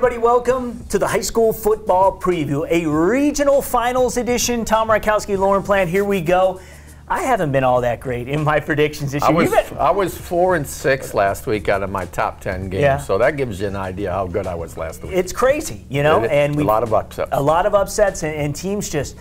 everybody, welcome to the high school football preview, a regional finals edition. Tom Rakowski, Lauren Plant, here we go. I haven't been all that great in my predictions this year. I was 4-6 last week out of my top 10 games, so that gives you an idea how good I was last week. It's crazy, you know, and a lot of upsets. A lot of upsets, and teams just,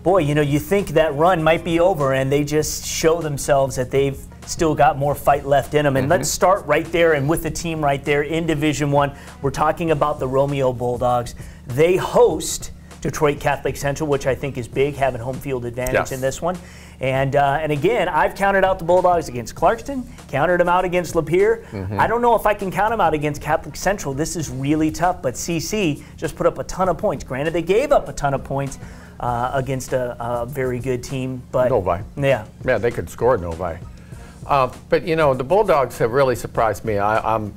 boy, you know, you think that run might be over, and they just show themselves that they've still got more fight left in them. And let's start right there, and with the team right there in Division I, we're talking about the Romeo Bulldogs. They host Detroit Catholic Central, which I think is big, having home field advantage in this one. And again, I've counted out the Bulldogs against Clarkston, counted them out against Lapeer. I don't know if I can count them out against Catholic Central. This is really tough, but CC just put up a ton of points. Granted, they gave up a ton of points against a very good team, but Novi. Yeah, they could score Novi. But you know, the Bulldogs have really surprised me. I'm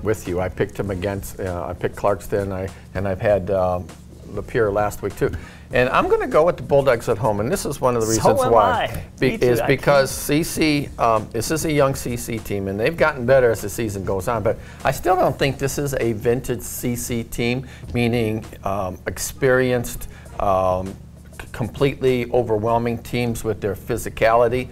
with you. I picked them against. I picked Clarkston, and I've had Lapeer last week too. And I'm going to go with the Bulldogs at home, and this is one of the reasons why. Is because CC, this is a young CC team, and they've gotten better as the season goes on. But I still don't think this is a vintage CC team, meaning experienced, completely overwhelming teams with their physicality.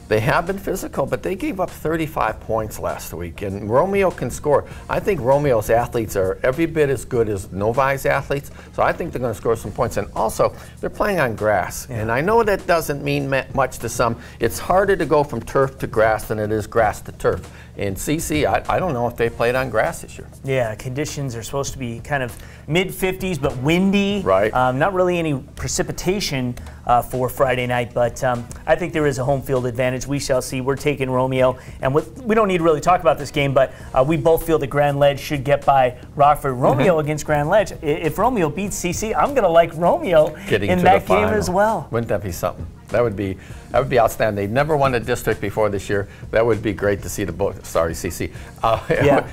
They have been physical, but they gave up 35 points last week, and Romeo can score. I think Romeo's athletes are every bit as good as Novi's athletes, so I think they're going to score some points. And also, they're playing on grass, and I know that doesn't mean much to some. It's harder to go from turf to grass than it is grass to turf. And CC, I don't know if they played on grass this year. Yeah, conditions are supposed to be kind of mid-50s, but windy. Right. Not really any precipitation for Friday night, but I think there is a home field advantage. We shall see. We're taking Romeo, and we don't need to really talk about this game, but we both feel that Grand Ledge should get by Rockford. Romeo against Grand Ledge. If Romeo beats CC, I'm going to like Romeo in that game as well. Wouldn't that be something? That would be outstanding. They've never won a district before this year. That would be great to see the CC.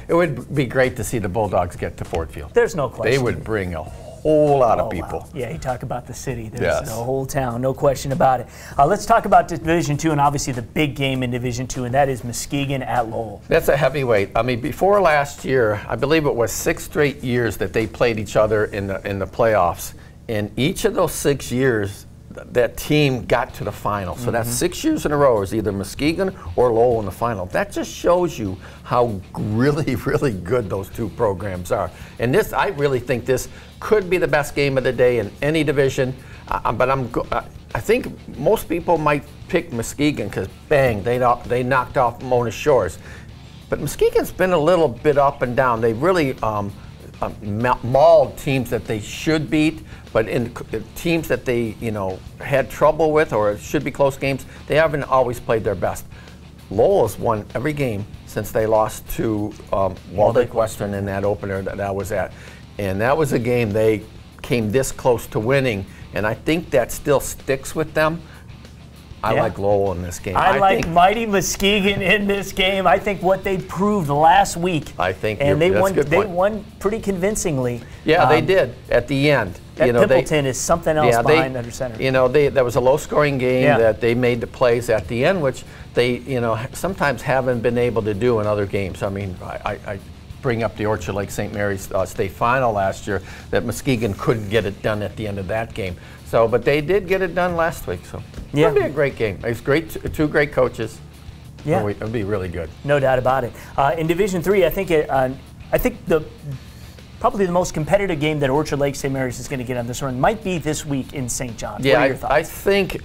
It would be great to see the Bulldogs get to Ford Field. There's no question. They would bring a whole lot of people. Wow. Yeah, you talk about the city. There's the whole town, no question about it. Let's talk about Division II, and obviously the big game in Division II, and that is Muskegon at Lowell. That's a heavyweight. I mean, before last year, I believe it was 6 straight years that they played each other in the playoffs. In each of those 6 years, that team got to the final. So that's 6 years in a row is either Muskegon or Lowell in the final. That just shows you how really, really good those two programs are. And this, I really think this could be the best game of the day in any division. But I think most people might pick Muskegon because, bang, they knocked off Mona Shores. But Muskegon's been a little bit up and down. They really mauled teams that they should beat, but in teams that they had trouble with or should be close games, they haven't always played their best. Lowell has won every game since they lost to Walled Lake Western in that opener that I was at, and that was a game they came this close to winning, and I think that still sticks with them. I like Lowell in this game. I like mighty Muskegon in this game. I think what they proved last week. And they won pretty convincingly. Yeah, they did at the end. Pimpleton is something else behind under center. There was a low-scoring game that they made the plays at the end, which they sometimes haven't been able to do in other games. I mean, I bring up the Orchard Lake St. Mary's state final last year that Muskegon couldn't get it done at the end of that game. So, but they did get it done last week. So it'll be a great game. It's great, two great coaches. Yeah, it'll be really good. No doubt about it. In Division III, I think probably the most competitive game that Orchard Lake St. Mary's is going to get on this run might be this week in St. John's. Yeah, what are your thoughts? I think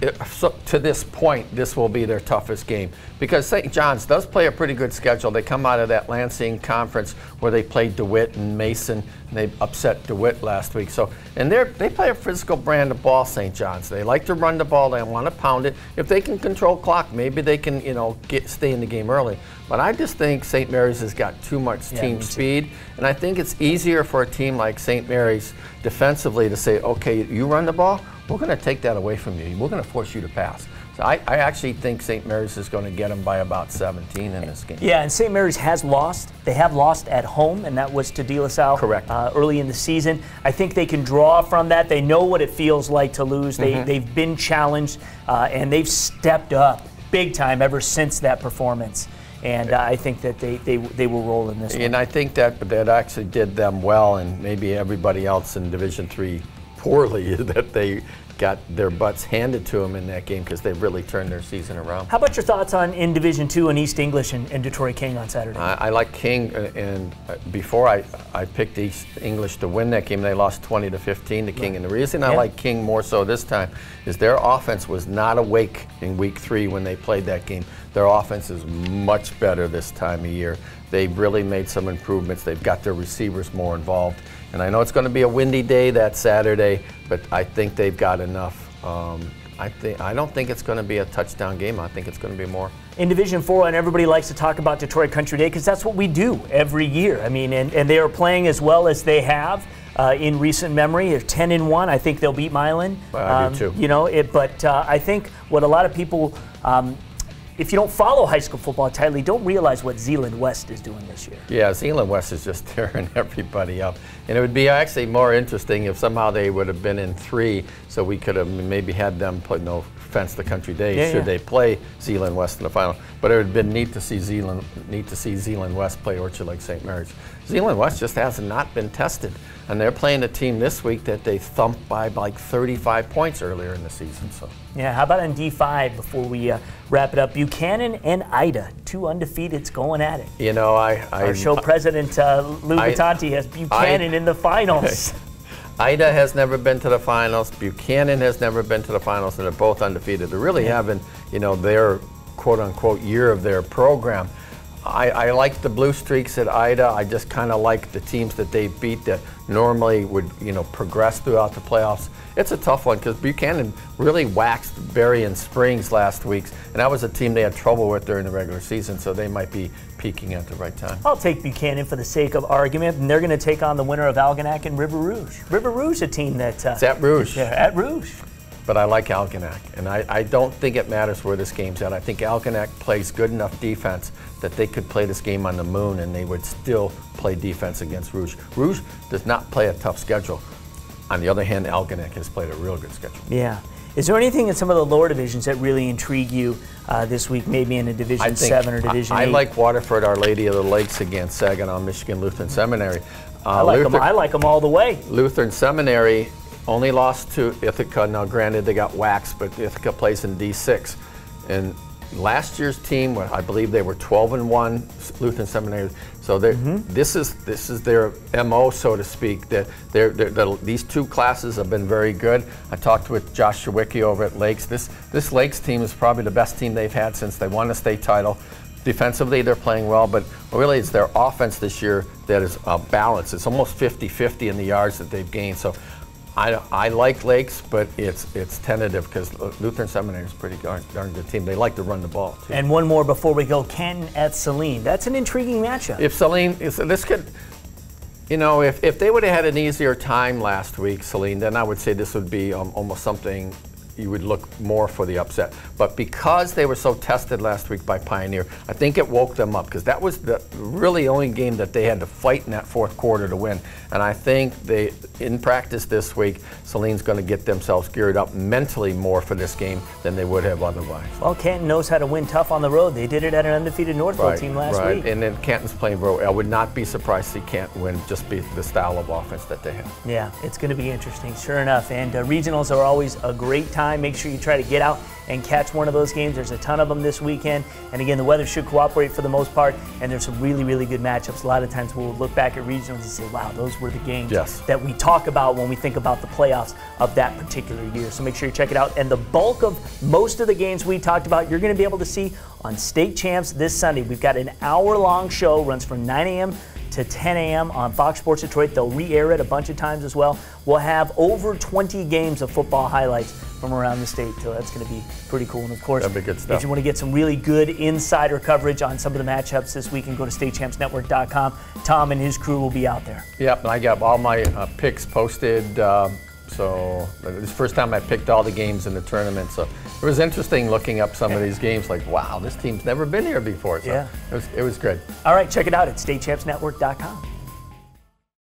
to this point, this will be their toughest game because St. John's does play a pretty good schedule. They come out of that Lansing conference where they played DeWitt and Mason, and they upset DeWitt last week. So, and they play a physical brand of ball, St. John's. They like to run the ball. They want to pound it. If they can control clock, maybe they can, stay in the game early. But I just think St. Mary's has got too much team speed, and I think it's easier for a team like St. Mary's defensively to say, okay, you run the ball, we're going to take that away from you. We're going to force you to pass. So I actually think St. Mary's is going to get them by about 17 in this game. Yeah, and St. Mary's has lost. They have lost at home, and that was to De La Salle early in the season. I think they can draw from that. They know what it feels like to lose. They've been challenged, and they've stepped up big time ever since that performance. and I think that they will roll in this one. And I think that actually did them well, and maybe everybody else in Division III poorly, that they got their butts handed to them in that game, because they really turned their season around. How about your thoughts in Division II and East English and Detroit King on Saturday? I like King, and before I picked East English to win that game. They lost 20-15 to King, and the reason I like King more so this time is their offense was not awake in Week 3 when they played that game. Their offense is much better this time of year. They've really made some improvements. They've got their receivers more involved. And I know it's going to be a windy day that Saturday, but I think they've got enough. I don't think it's going to be a touchdown game. I think it's going to be more. In Division 4, and everybody likes to talk about Detroit Country Day because that's what we do every year. I mean, and they are playing as well as they have in recent memory. They're 10-1. I think they'll beat Milan. I do too. You know, but I think what a lot of people, if you don't follow high school football tightly, don't realize what Zeeland West is doing this year. Yeah, Zeeland West is just tearing everybody up. And it would be actually more interesting if somehow they would have been in 3, so we could have maybe had them play, no offense to Country Day, should they play Zeeland West in the final. But it would have been neat to see Zeeland West play Orchard Lake St. Mary's. Zeeland West just has not been tested. And they're playing a team this week that they thumped by like 35 points earlier in the season. So yeah, how about on D5 before we wrap it up? Buchanan and Ida, 2 undefeateds going at it. You know, our show president Lou Batanti has Buchanan in the finals. Ida has never been to the finals. Buchanan has never been to the finals, and they're both undefeated. They're really having, you know, their quote-unquote year of their program. I like the blue streaks at Ida. I just kind of like the teams that they beat that normally would, you know, progress throughout the playoffs. It's a tough one because Buchanan really waxed Berrien Springs last week, and that was a team they had trouble with during the regular season, so they might be peaking at the right time. I'll take Buchanan for the sake of argument, and they're going to take on the winner of Algonac and River Rouge. River Rouge, a team that... it's at Rouge. Yeah, at Rouge. But I like Algonac, and I don't think it matters where this game's at. I think Algonac plays good enough defense that they could play this game on the moon and they would still play defense against Rouge. Rouge does not play a tough schedule. On the other hand, Algonac has played a real good schedule. Yeah. Is there anything in some of the lower divisions that really intrigue you this week, maybe in a Division 7 or Division 8? I like Waterford, Our Lady of the Lakes against Saginaw Michigan Lutheran Seminary. I like them all the way. Lutheran Seminary only lost to Ithaca. Now, granted, they got waxed, but Ithaca plays in D6. And last year's team, I believe they were 12-1, Lutheran Seminary. So this is their MO, so to speak. That these 2 classes have been very good. I talked with Josh Shawicki over at Lakes. This Lakes team is probably the best team they've had since they won the state title. Defensively, they're playing well, but really it's their offense this year that is balanced. It's almost 50-50 in the yards that they've gained. So I like Lakes, but it's tentative because Lutheran Seminary is a pretty darn good team. They like to run the ball, too. And one more before we go. Canton at Saline. That's an intriguing matchup. If Saline, this could, you know, if they would have had an easier time last week, Saline, then I would say this would be almost something you would look more for the upset. But because they were so tested last week by Pioneer, I think it woke them up because that was the really only game that they had to fight in that 4th quarter to win. And I think in practice this week, Saline's going to get themselves geared up mentally more for this game than they would have otherwise. Well, Canton knows how to win tough on the road. They did it at an undefeated Northville team last week. And then Canton's playing very well. I would not be surprised to see Canton win, just be the style of offense that they have. Yeah, it's going to be interesting, sure enough. And regionals are always a great time. Make sure you try to get out and catch one of those games. There's a ton of them this weekend. And again, the weather should cooperate for the most part. And there's some really, really good matchups. A lot of times we'll look back at regionals and say, wow, those were the games that we talk about when we think about the playoffs of that particular year. So make sure you check it out. And the bulk of most of the games we talked about, you're going to be able to see on State Champs this Sunday. We've got an hour-long show, runs from 9 a.m. to 10 a.m. on Fox Sports Detroit. They'll re-air it a bunch of times as well. We'll have over 20 games of football highlights from around the state, so that's going to be pretty cool. And of course, that'd be good stuff. If you want to get some really good insider coverage on some of the matchups this week, go to statechampsnetwork.com. Tom and his crew will be out there. Yep, and I got all my picks posted. So this is the first time I picked all the games in the tournament. So it was interesting looking up some of these games. Like, wow, this team's never been here before. So it was great. All right, check it out at statechampsnetwork.com.